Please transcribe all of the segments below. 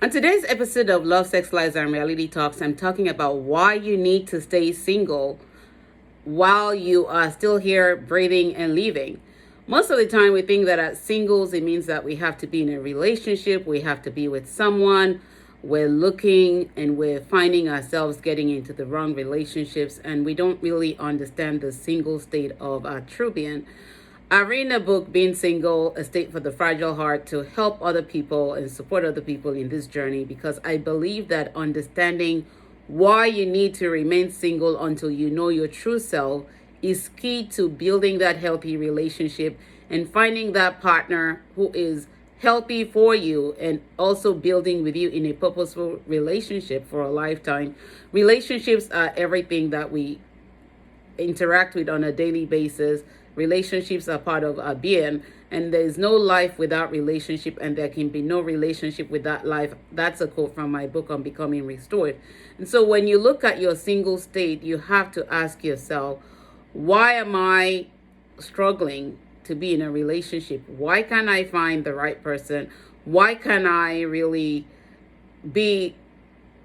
On today's episode of Love, Sex, Lies, and Reality Talks, I'm talking about why you need to stay single while you are still here, breathing and living. Most of the time, we think that as singles, it means that we have to be in a relationship, we have to be with someone. We're looking and we're finding ourselves getting into the wrong relationships, and we don't really understand the single state of our true being. I read a book, Being Single, A State for the Fragile Heart, to help other people and support other people in this journey, because I believe that understanding why you need to remain single until you know your true self is key to building that healthy relationship and finding that partner who is healthy for you, and also building with you in a purposeful relationship for a lifetime. Relationships are everything that we interact with on a daily basis. Relationships are part of our being, and there is no life without relationship, and there can be no relationship without life. That's a quote from my book on Becoming Restored. And so when you look at your single state, you have to ask yourself, why am I struggling to be in a relationship? Why can't I find the right person? Why can't I really be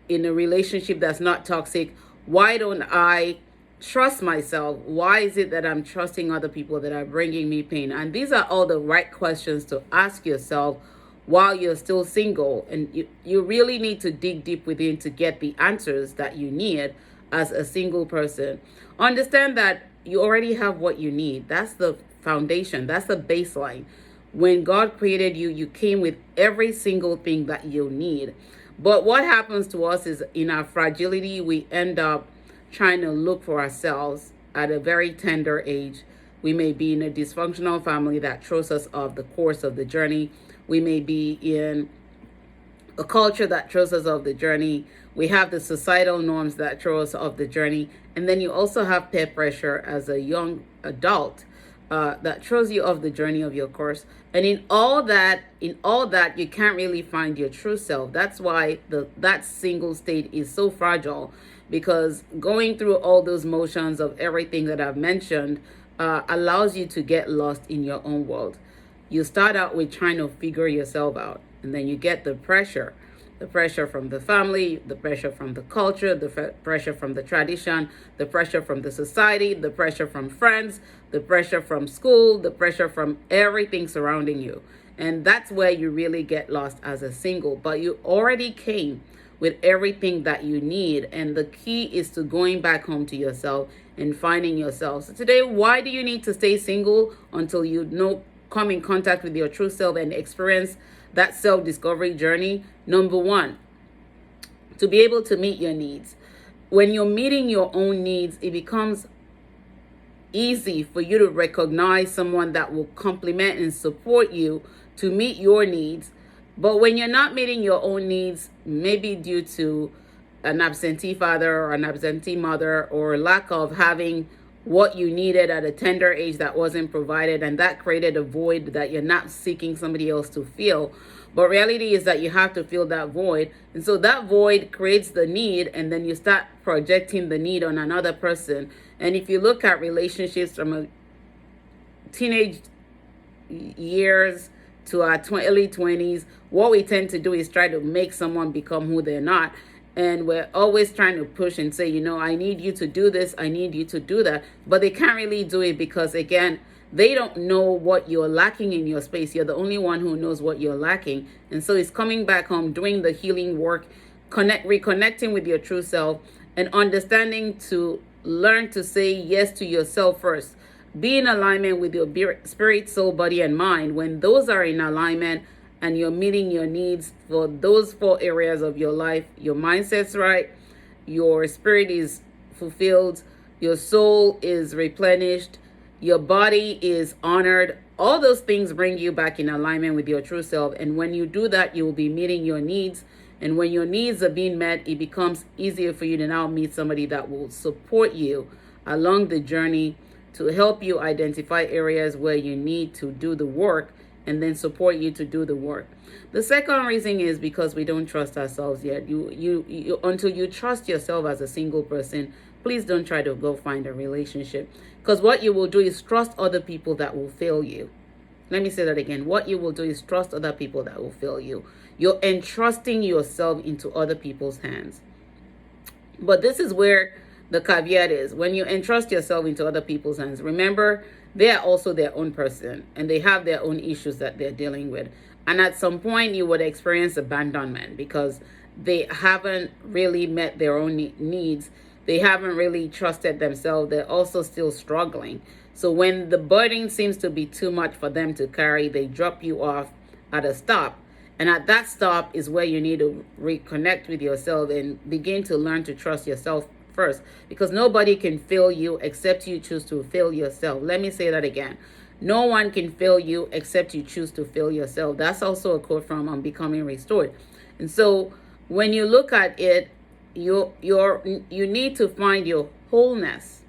in a relationship that's not toxic? Why don't I trust myself? Why is it that I'm trusting other people that are bringing me pain? And these are all the right questions to ask yourself while you're still single. And you really need to dig deep within to get the answers that you need as a single person. Understand that you already have what you need. That's the foundation. That's the baseline. When God created you, you came with every single thing that you need. But what happens to us is, in our fragility, we end up trying to look for ourselves at a very tender age. We may be in a dysfunctional family that throws us off the course of the journey. We may be in a culture that throws us off the journey. We have the societal norms that throw us off the journey. And then you also have peer pressure as a young adult that throws you off the journey of your course. And in all that, you can't really find your true self. That's why that single state is so fragile, because going through all those motions of everything that I've mentioned allows you to get lost in your own world. You start out with trying to figure yourself out, and then you get the pressure from the family, the pressure from the culture, the pressure from the tradition, the pressure from the society, the pressure from friends, the pressure from school, the pressure from everything surrounding you. And that's where you really get lost as a single. But you already came with everything that you need. And the key is to going back home to yourself and finding yourself. So today, why do you need to stay single until you come in contact with your true self and experience that self-discovery journey? Number one, to be able to meet your needs. When you're meeting your own needs, it becomes easy for you to recognize someone that will complement and support you to meet your needs. But when you're not meeting your own needs, maybe due to an absentee father or an absentee mother, or lack of having what you needed at a tender age that wasn't provided, and that created a void that you're not seeking somebody else to fill. But reality is that you have to fill that void. And so that void creates the need, and then you start projecting the need on another person. And if you look at relationships from a teenage years to our early 20s, what we tend to do is try to make someone become who they're not. And we're always trying to push and say, I need you to do this, I need you to do that. But they can't really do it because, again, they don't know what you're lacking in your space. You're the only one who knows what you're lacking. And so it's coming back home, doing the healing work, reconnecting with your true self, and understanding to learn to say yes to yourself first. Be in alignment with your spirit, soul, body, and mind. When those are in alignment and you're meeting your needs for those 4 areas of your life, your mindset's right, your spirit is fulfilled, your soul is replenished, your body is honored. All those things bring you back in alignment with your true self. And when you do that, you will be meeting your needs. And when your needs are being met, it becomes easier for you to now meet somebody that will support you along the journey, to help you identify areas where you need to do the work, and then support you to do the work. The second reason is because we don't trust ourselves yet. You until you trust yourself as a single person, please don't try to go find a relationship, because what you will do is trust other people that will fail you. Let me say that again. What you will do is trust other people that will fail you. You're entrusting yourself into other people's hands. But this is where the caveat is. When you entrust yourself into other people's hands, remember they are also their own person and they have their own issues that they're dealing with. And at some point, you would experience abandonment because they haven't really met their own needs. They haven't really trusted themselves. They're also still struggling. So when the burden seems to be too much for them to carry, they drop you off at a stop. And at that stop is where you need to reconnect with yourself and begin to learn to trust yourself first, because nobody can fail you except you choose to fail yourself. Let me say that again. No one can fail you except you choose to fail yourself. That's also a quote from Becoming Restored. And so when you look at it, you need to find your wholeness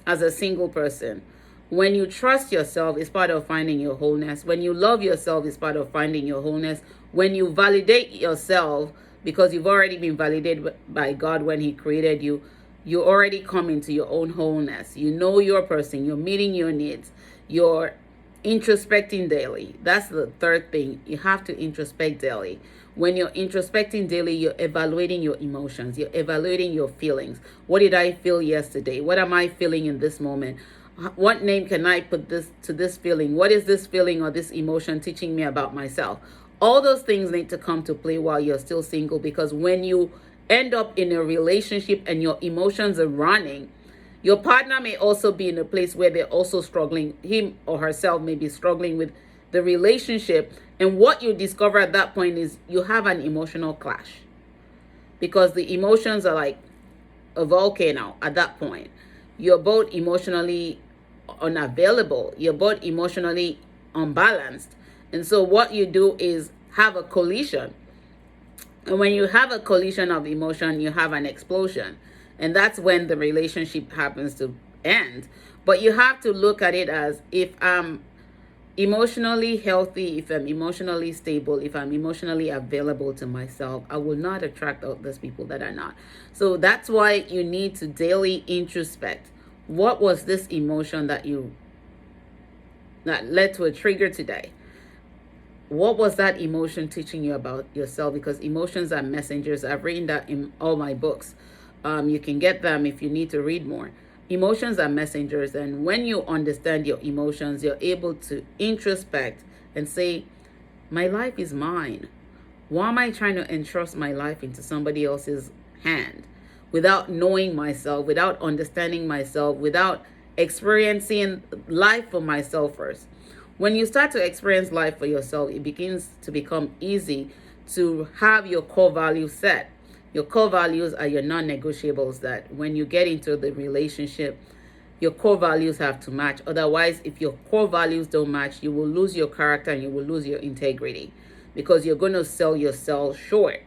as a single person. When you trust yourself, it's part of finding your wholeness. When you love yourself, it's part of finding your wholeness. When you validate yourself, because you've already been validated by God when He created you, you already come into your own wholeness. You know your person, you're meeting your needs, you're introspecting daily. That's the third thing. You have to introspect daily. When you're introspecting daily, you're evaluating your emotions, you're evaluating your feelings. What did I feel yesterday? What am I feeling in this moment? What name can I put this to this feeling? What is this feeling or this emotion teaching me about myself? All those things need to come to play while you're still single, because when you end up in a relationship and your emotions are running, your partner may also be in a place where they're also struggling. Him or herself may be struggling with the relationship. And what you discover at that point is you have an emotional clash, because the emotions are like a volcano at that point. You're both emotionally unavailable. You're both emotionally unbalanced. And so what you do is have a collision. And when you have a collision of emotion, you have an explosion. And that's when the relationship happens to end. But you have to look at it as, if I'm emotionally healthy, if I'm emotionally stable, if I'm emotionally available to myself, I will not attract those people that are not. So that's why you need to daily introspect. What was this emotion that led to a trigger today? What was that emotion teaching you about yourself? Because emotions are messengers. I've written that in all my books. You can get them if you need to read more. Emotions are messengers, and when you understand your emotions, you're able to introspect and say, my life is mine. Why am I trying to entrust my life into somebody else's hand without knowing myself, without understanding myself, without experiencing life for myself first? When you start to experience life for yourself, it begins to become easy to have your core values set. Your core values are your non-negotiables, that when you get into the relationship, your core values have to match. Otherwise, if your core values don't match, you will lose your character and you will lose your integrity, because you're going to sell yourself short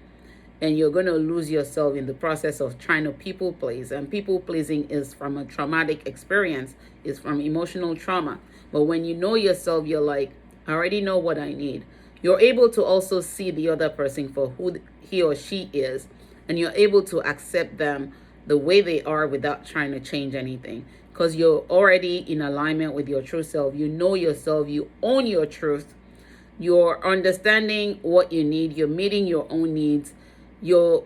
and you're going to lose yourself in the process of trying to people please. And people pleasing is from a traumatic experience, is from emotional trauma. But when you know yourself, you're like, I already know what I need. You're able to also see the other person for who he or she is, and you're able to accept them the way they are without trying to change anything, because you're already in alignment with your true self. You know yourself, you own your truth, you're understanding what you need, you're meeting your own needs, you're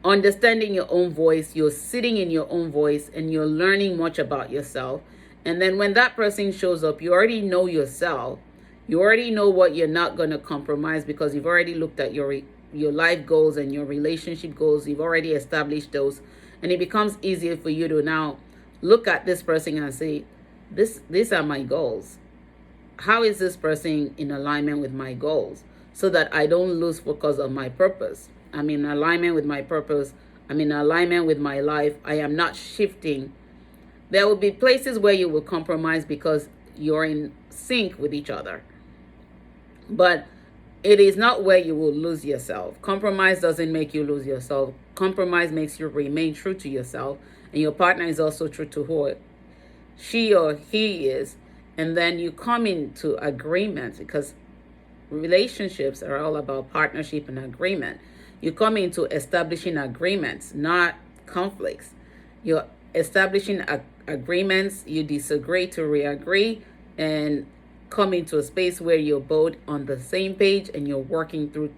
understanding your own voice, you're sitting in your own voice, and you're learning much about yourself. And then when that person shows up, you already know yourself. You already know what you're not going to compromise, because you've already looked at your life goals and your relationship goals. You've already established those, and it becomes easier for you to now look at this person and say, these are my goals. How is this person in alignment with my goals, so that I don't lose focus on my purpose? I'm in alignment with my purpose. I'm in alignment with my life. I am not shifting. There will be places where you will compromise because you're in sync with each other, but it is not where you will lose yourself. Compromise doesn't make you lose yourself. Compromise makes you remain true to yourself, and your partner is also true to who she or he is. And then you come into agreement, because relationships are all about partnership and agreement. You come into establishing agreements, not conflicts. You're establishing agreements. You disagree to re-agree, and come into a space where you're both on the same page and you're working through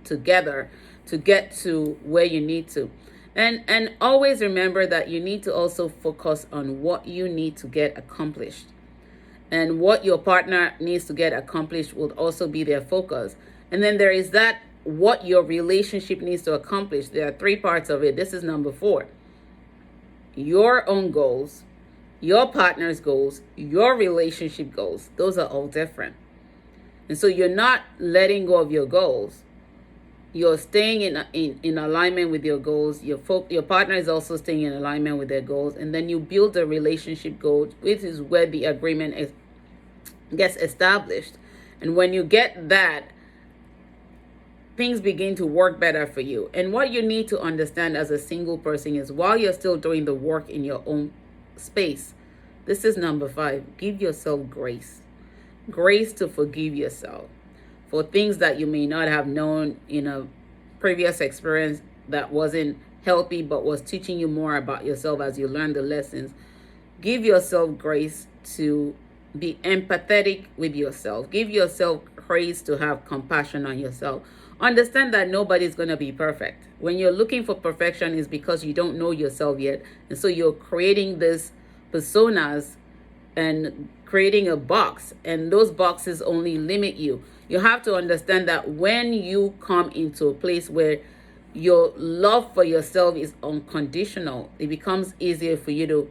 together to get to where you need to. And always remember that you need to also focus on what you need to get accomplished. And what your partner needs to get accomplished will also be their focus. And then there is that what your relationship needs to accomplish. There are three parts of it. This is number 4. Your own goals, your partner's goals, your relationship goals. Those are all different. And so you're not letting go of your goals. You're staying in alignment with your goals. Your partner is also staying in alignment with their goals. And then you build a relationship goal, which is where the agreement gets established. And when you get that, things begin to work better for you. And what you need to understand as a single person is, while you're still doing the work in your own space, this is number 5, give yourself grace. Grace to forgive yourself for things that you may not have known in a previous experience that wasn't healthy, but was teaching you more about yourself as you learn the lessons. Give yourself grace to be empathetic with yourself. Give yourself grace to have compassion on yourself. Understand that nobody's going to be perfect. When you're looking for perfection, is because you don't know yourself yet. And so you're creating this personas and creating a box, and those boxes only limit you. You have to understand that when you come into a place where your love for yourself is unconditional, it becomes easier for you to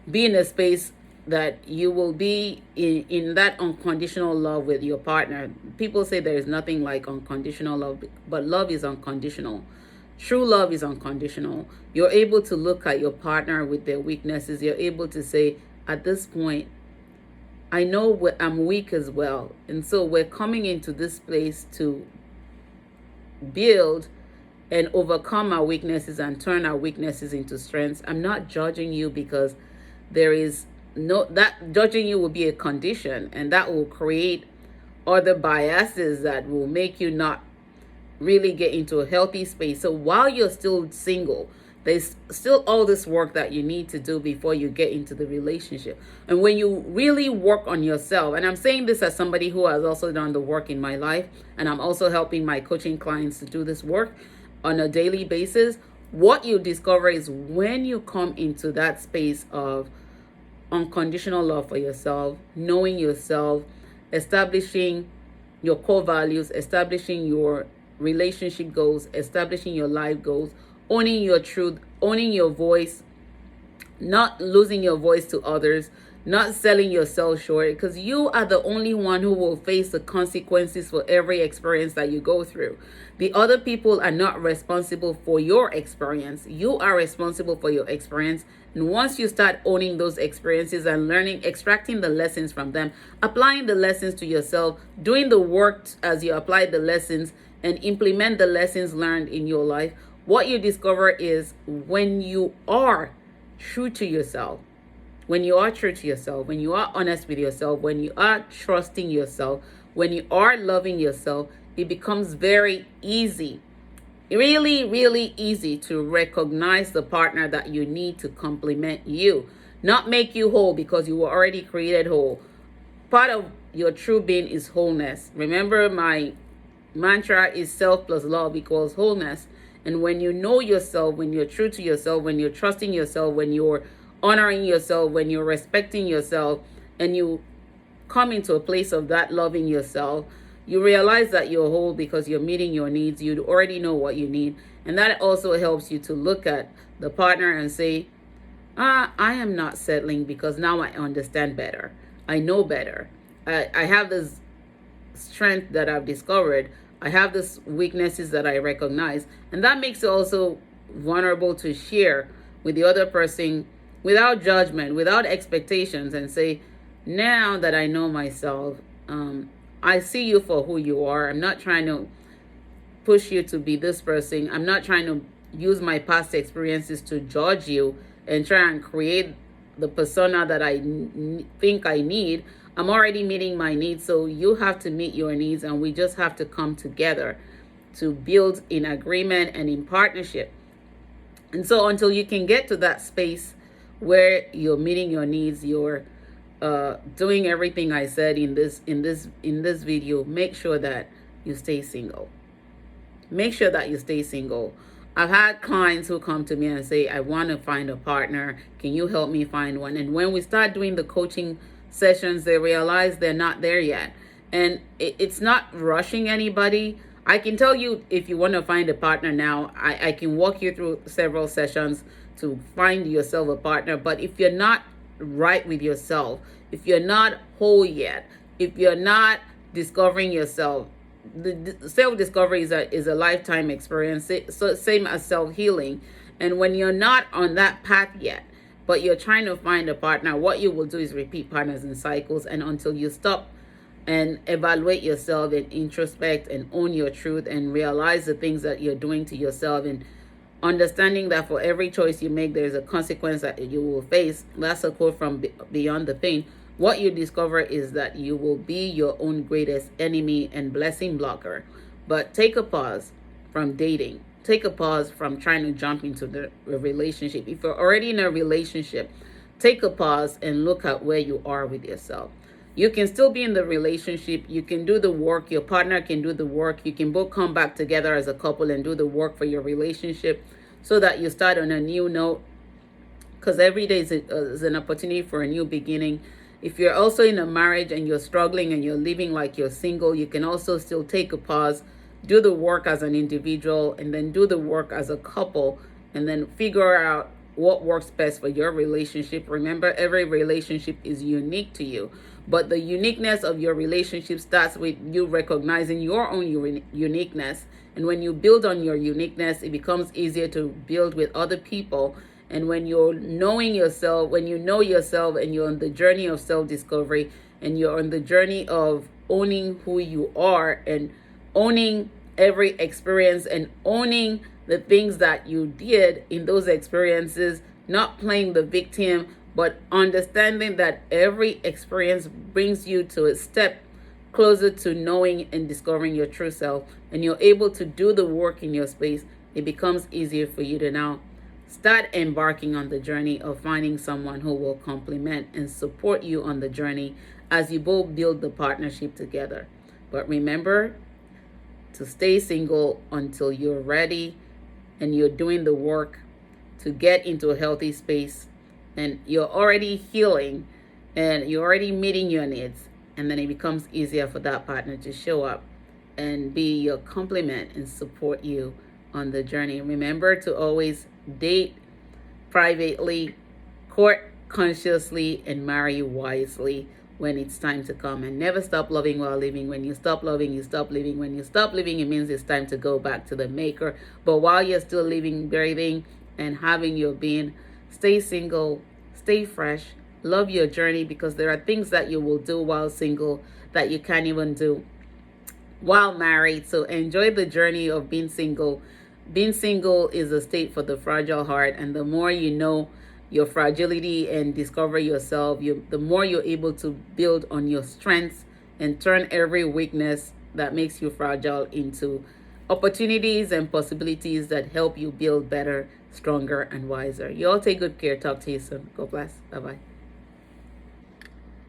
be in a space that you will be in that unconditional love with your partner. People say there is nothing like unconditional love, but love is unconditional. True love is unconditional. You're able to look at your partner with their weaknesses. You're able to say, at this point, I know I'm weak as well. And so we're coming into this place to build and overcome our weaknesses and turn our weaknesses into strengths. I'm not judging you, because there is that judging you will be a condition, and that will create other biases that will make you not really get into a healthy space. So while you're still single, there's still all this work that you need to do before you get into the relationship. And when you really work on yourself, and I'm saying this as somebody who has also done the work in my life, and I'm also helping my coaching clients to do this work on a daily basis, what you discover is, when you come into that space of unconditional love for yourself, knowing yourself, establishing your core values, establishing your relationship goals, establishing your life goals, owning your truth, owning your voice, not losing your voice to others, not selling yourself short, because you are the only one who will face the consequences for every experience that you go through. The other people are not responsible for your experience. You are responsible for your experience. And once you start owning those experiences and learning, extracting the lessons from them, applying the lessons to yourself, doing the work as you apply the lessons and implement the lessons learned in your life, what you discover is, when you are true to yourself, when you are true to yourself, when you are honest with yourself, when you are trusting yourself, when you are loving yourself, it becomes very easy, really, really easy to recognize the partner that you need to complement you, not make you whole, because you were already created whole. Part of your true being is wholeness. Remember, my mantra is self plus love equals wholeness. And when you know yourself, when you're true to yourself, when you're trusting yourself, when you're honoring yourself, when you're respecting yourself, and you come into a place of that loving yourself, you realize that you're whole because you're meeting your needs. You already know what you need. And that also helps you to look at the partner and say, I am not settling, because now I understand better. I know better. I have this strength that I've discovered. I have these weaknesses that I recognize. And that makes it also vulnerable to share with the other person without judgment, without expectations, and say, now that I know myself, I see you for who you are. I'm not trying to push you to be this person. I'm not trying to use my past experiences to judge you and try and create the persona that I think I need. I'm already meeting my needs, so you have to meet your needs, and we just have to come together to build in agreement and in partnership. And so until you can get to that space where you're meeting your needs, you're doing everything I said in this video, make sure that you stay single. make sure that you stay single. I've had clients who come to me and say, I want to find a partner. Can you help me find one? And when we start doing the coaching sessions, they realize they're not there yet. And it's not rushing anybody. I can tell you, if you want to find a partner now, I can walk you through several sessions to find yourself a partner. But if you're not right with yourself, if you're not whole yet, if you're not discovering yourself, the self-discovery is a lifetime experience, so same as self-healing. And when you're not on that path yet, but you're trying to find a partner, what you will do is repeat patterns and cycles, and until you stop and evaluate yourself and introspect and own your truth and realize the things that you're doing to yourself, and understanding that for every choice you make, there's a consequence that you will face. That's a quote from Beyond the Pain. What you discover is that you will be your own greatest enemy and blessing blocker. But take a pause from dating. Take a pause from trying to jump into the relationship. If you're already in a relationship, take a pause and look at where you are with yourself. You can still be in the relationship. You can do the work. Your partner can do the work. You can both come back together as a couple and do the work for your relationship so that you start on a new note. Because every day is an opportunity for a new beginning. If you're also in a marriage and you're struggling and you're living like you're single, you can also still take a pause, do the work as an individual, and then do the work as a couple, and then figure out what works best for your relationship. Remember, every relationship is unique to you, but the uniqueness of your relationship starts with you recognizing your own uniqueness. And when you build on your uniqueness, it becomes easier to build with other people. And when you're knowing yourself, when you know yourself and you're on the journey of self-discovery and you're on the journey of owning who you are and owning every experience and owning the things that you did in those experiences, not playing the victim, but understanding that every experience brings you to a step closer to knowing and discovering your true self, and you're able to do the work in your space, it becomes easier for you to now start embarking on the journey of finding someone who will complement and support you on the journey as you both build the partnership together. But remember to stay single until you're ready and you're doing the work to get into a healthy space and you're already healing and you're already meeting your needs. And then it becomes easier for that partner to show up and be your complement and support you on the journey. Remember to always date privately, court consciously, and marry wisely when it's time to come. And never stop loving while living. When you stop loving, you stop living. When you stop living, it means it's time to go back to the maker. But while you're still living, breathing, and having your being, stay single, stay fresh, love your journey, because there are things that you will do while single that you can't even do while married. So enjoy the journey of being single. Being single is a state for the fragile heart, and the more you know your fragility and discover yourself, the more you're able to build on your strengths and turn every weakness that makes you fragile into opportunities and possibilities that help you build better, stronger, and wiser. You all take good care. Talk to you soon. God bless. Bye-bye.